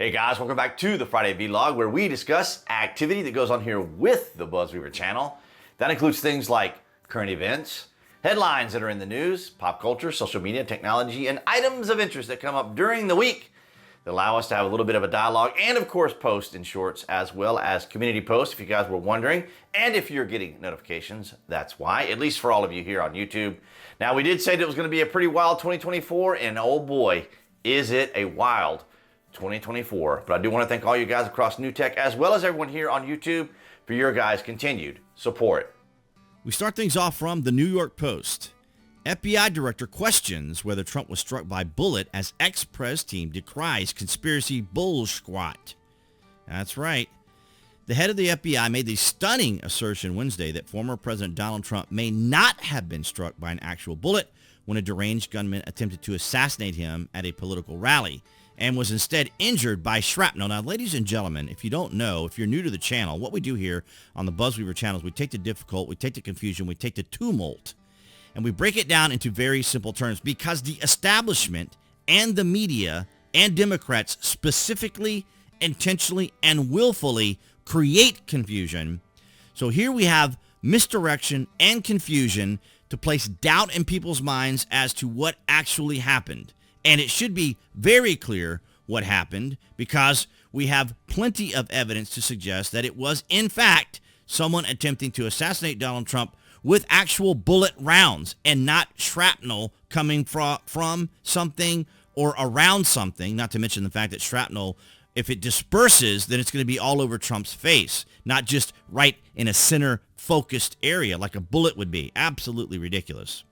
Hey guys, welcome back to the Friday Vlog, where we discuss activity that goes on here with the BuzWeaver channel. That includes things like current events, headlines that are in the news, pop culture, social media, technology, and items of interest that come up during the week that allow us to have a little bit of a dialogue, and of course post in shorts as well as community posts if you guys were wondering. And if you're getting notifications, that's why, at least for all of you here on YouTube. Now, we did say that it was going to be a pretty wild 2024, and oh boy, is it a wild 2024. But I do want to thank all you guys across New Tech as well as everyone here on YouTube for your guys' continued support. We start things off from the New York Post. FBI director questions whether Trump was struck by bullet as ex-Prez team decries conspiracy bull squat. That's right. The head of the FBI made the stunning assertion Wednesday that former President Donald Trump may not have been struck by an actual bullet when a deranged gunman attempted to assassinate him at a political rally, and was instead injured by shrapnel. Now, ladies and gentlemen, if you don't know, if you're new to the channel, what we do here on the BuzWeaver channel is we take the difficult, we take the confusion, we take the tumult, and we break it down into very simple terms, because the establishment and the media and Democrats specifically, intentionally, and willfully create confusion. So here we have misdirection and confusion to place doubt in people's minds as to what actually happened. And it should be very clear what happened, because we have plenty of evidence to suggest that it was, in fact, someone attempting to assassinate Donald Trump with actual bullet rounds and not shrapnel coming from something or around something, not to mention the fact that shrapnel, if it disperses, then it's going to be all over Trump's face, not just right in a center-focused area like a bullet would be. Absolutely ridiculous.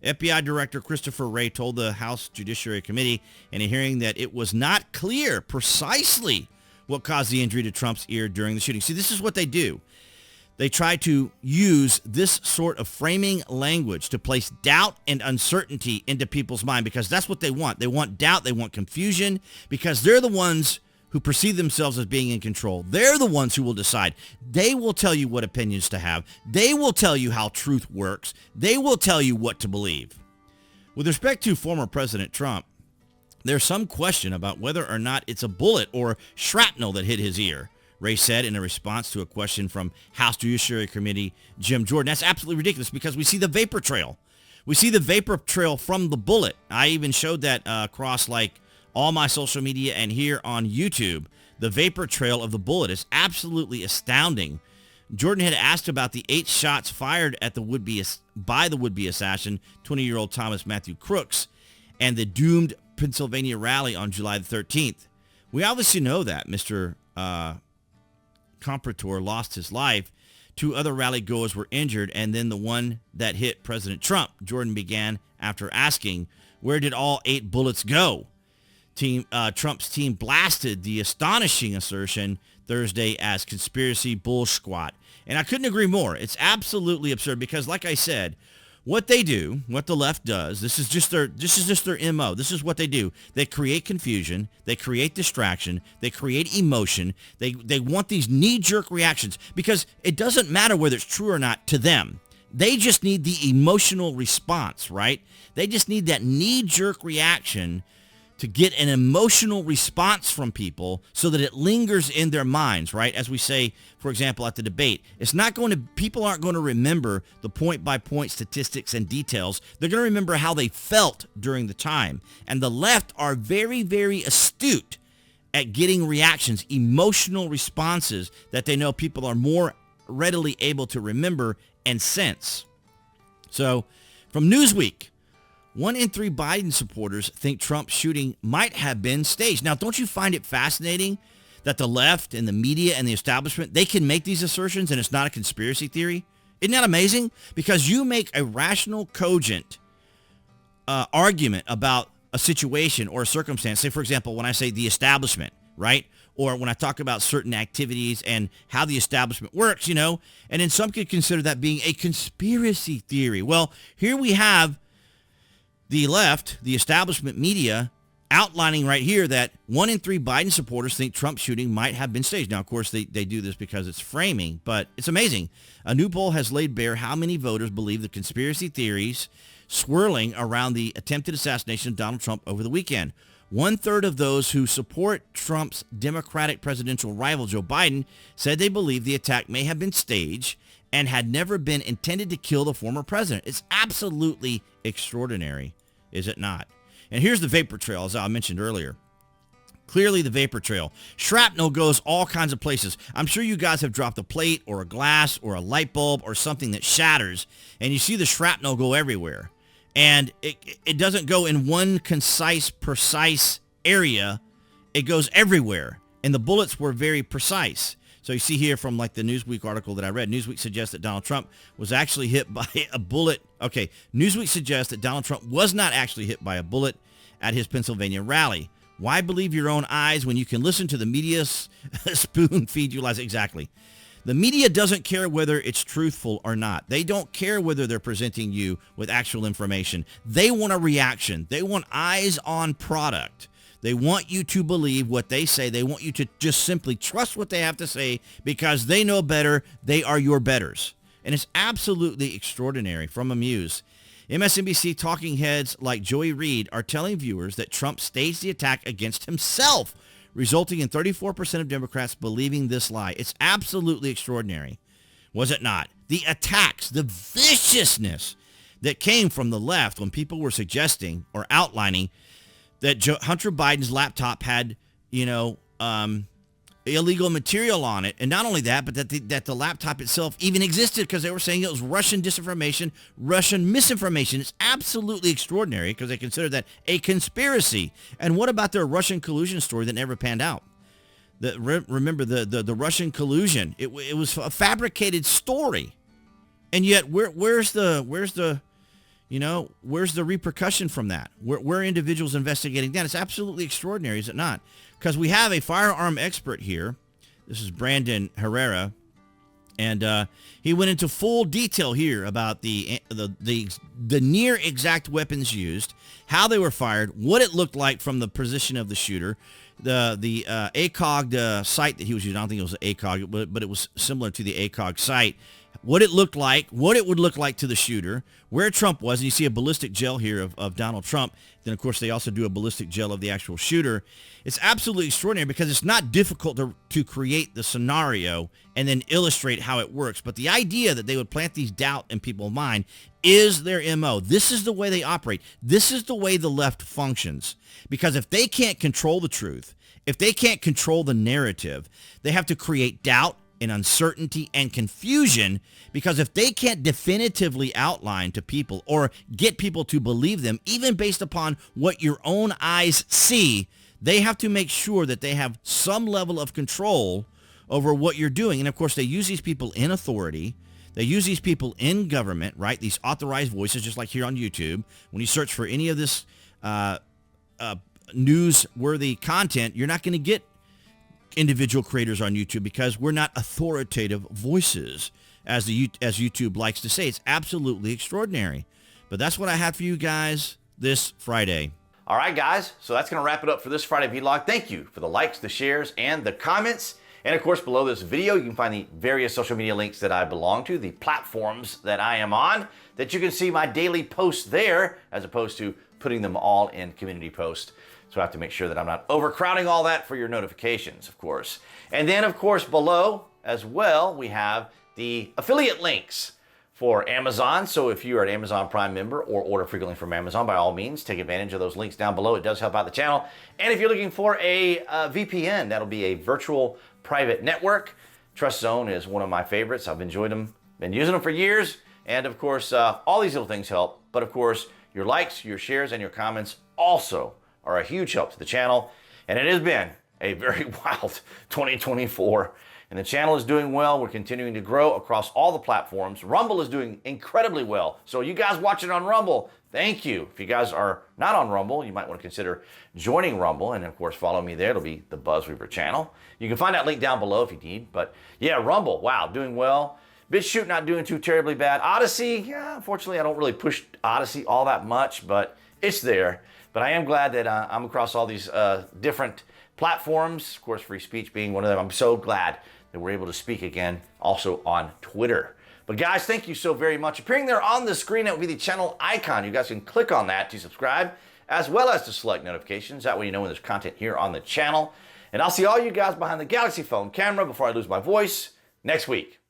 FBI Director Christopher Wray told the House Judiciary Committee in a hearing that it was not clear precisely what caused the injury to Trump's ear during the shooting. See, this is what they do. They try to use this sort of framing language to place doubt and uncertainty into people's mind, because that's what they want. They want doubt. They want confusion, because they're the ones who perceive themselves as being in control. They're the ones who will decide. They will tell you what opinions to have. They will tell you how truth works. They will tell you what to believe. With respect to former President Trump, there's some question about whether or not it's a bullet or shrapnel that hit his ear, Wray said in a response to a question from House Judiciary Committee Jim Jordan. That's absolutely ridiculous, because we see the vapor trail. We see the vapor trail from the bullet. I even showed that across like all my social media and here on YouTube. The vapor trail of the bullet is absolutely astounding. Jordan had asked about the 8 shots fired at by the would-be assassin, 20-year-old Thomas Matthew Crooks, and the doomed Pennsylvania rally on July the 13th. We obviously know that Mr. Comprador lost his life. 2 other rally goers were injured, and then the one that hit President Trump. Jordan began after asking, where did all 8 bullets go? Trump's team blasted the astonishing assertion Thursday as conspiracy bull squat. And I couldn't agree more. It's absolutely absurd, because like I said, what they do, what the left does, this is just their MO. This is what they do. They create confusion, they create distraction, they create emotion. They want these knee-jerk reactions, because it doesn't matter whether it's true or not to them. They just need the emotional response, right? They just need that knee-jerk reaction to get an emotional response from people so that it lingers in their minds, right? As we say, for example, at the debate, people aren't going to remember the point-by-point statistics and details. They're going to remember how they felt during the time. And the left are very, very astute at getting reactions, emotional responses that they know people are more readily able to remember and sense. So, from Newsweek, 1 in 3 Biden supporters think Trump's shooting might have been staged. Now, don't you find it fascinating that the left and the media and the establishment, they can make these assertions and it's not a conspiracy theory? Isn't that amazing? Because you make a rational, cogent argument about a situation or a circumstance. Say, for example, when I say the establishment, right? Or when I talk about certain activities and how the establishment works, and then some could consider that being a conspiracy theory. Well, here we have the left, the establishment media, outlining right here that 1 in 3 Biden supporters think Trump's shooting might have been staged. Now, of course, they do this because it's framing, but it's amazing. A new poll has laid bare how many voters believe the conspiracy theories swirling around the attempted assassination of Donald Trump over the weekend. 1/3 of those who support Trump's Democratic presidential rival Joe Biden said they believe the attack may have been staged and had never been intended to kill the former president. It's absolutely extraordinary, is it not? And here's the vapor trail, as I mentioned earlier. Clearly the vapor trail. Shrapnel goes all kinds of places. I'm sure you guys have dropped a plate or a glass or a light bulb or something that shatters, and you see the shrapnel go everywhere. And it doesn't go in one concise, precise area. It goes everywhere. And the bullets were very precise. So you see here from like the Newsweek article that I read, Newsweek suggests that Donald Trump was actually hit by a bullet. Okay, Newsweek suggests that Donald Trump was not actually hit by a bullet at his Pennsylvania rally. Why believe your own eyes when you can listen to the media's spoon feed you lies? Exactly. The media doesn't care whether it's truthful or not. They don't care whether they're presenting you with actual information. They want a reaction. They want eyes on product. They want you to believe what they say. They want you to just simply trust what they have to say because they know better. They are your betters. And it's absolutely extraordinary. From Amuse, MSNBC talking heads like Joy Reid are telling viewers that Trump staged the attack against himself, resulting in 34% of Democrats believing this lie. It's absolutely extraordinary, was it not? The attacks, the viciousness that came from the left when people were suggesting or outlining that Hunter Biden's laptop had, illegal material on it. And not only that, but that the laptop itself even existed because they were saying it was Russian disinformation, Russian misinformation. It's absolutely extraordinary because they consider that a conspiracy. And what about their Russian collusion story that never panned out? Remember the Russian collusion. It was a fabricated story. And yet where's the repercussion from that? Where are individuals investigating that? It's absolutely extraordinary, is it not? Because we have a firearm expert here. This is Brandon Herrera. And he went into full detail here about the near exact weapons used, how they were fired, what it looked like from the position of the shooter, the 𝐀𝐻𝐸𝐴𝐺 site that he was using. I don't think it was 𝐀𝐻𝐸𝐴𝐺, but it was similar to the 𝐀𝐻𝐸𝐺 site. What it looked like, what it would look like to the shooter, where Trump was. And you see a ballistic gel here of Donald Trump. Then, of course, they also do a ballistic gel of the actual shooter. It's absolutely extraordinary because it's not difficult to create the scenario and then illustrate how it works. But the idea that they would plant these doubt in people's mind is their MO. This is the way they operate. This is the way the left functions. Because if they can't control the truth, if they can't control the narrative, they have to create doubt and uncertainty and confusion, because if they can't definitively outline to people or get people to believe them, even based upon what your own eyes see, they have to make sure that they have some level of control over what you're doing. And of course, they use these people in authority. They use these people in government, right? These authorized voices, just like here on YouTube. When you search for any of this newsworthy content, you're not going to get individual creators on YouTube because we're not authoritative voices, as YouTube likes to say. It's absolutely extraordinary. But that's what I have for you guys this Friday. All right, guys. So that's going to wrap it up for this Friday vlog. Thank you for the likes, the shares, and the comments. And of course, below this video, you can find the various social media links that I belong to, the platforms that I am on, that you can see my daily posts there, as opposed to putting them all in community posts. So I have to make sure that I'm not overcrowding all that for your notifications, of course. And then, of course, below as well, we have the affiliate links for Amazon. So if you are an Amazon Prime member or order frequently from Amazon, by all means, take advantage of those links down below. It does help out the channel. And if you're looking for a VPN, that'll be a virtual private network. Trust Zone is one of my favorites. I've enjoyed them, been using them for years. And of course, all these little things help. But of course, your likes, your shares, and your comments also are a huge help to the channel. And it has been a very wild 2024. And the channel is doing well. We're continuing to grow across all the platforms. Rumble is doing incredibly well. So you guys watching on Rumble, thank you. If you guys are not on Rumble, you might want to consider joining Rumble. And of course, follow me there. It'll be the BuzWeaver channel. You can find that link down below if you need. But yeah, Rumble, wow, doing well. BitChute not doing too terribly bad. Odyssey, yeah, unfortunately, I don't really push Odyssey all that much, but it's there. But I am glad that I'm across all these different platforms. Of course, free speech being one of them. I'm so glad that we're able to speak again also on Twitter. But guys, thank you so very much. Appearing there on the screen, that will be the channel icon. You guys can click on that to subscribe. as well as to select notifications. That way you know when there's content here on the channel. And I'll see all you guys behind the Galaxy phone camera before I lose my voice next week.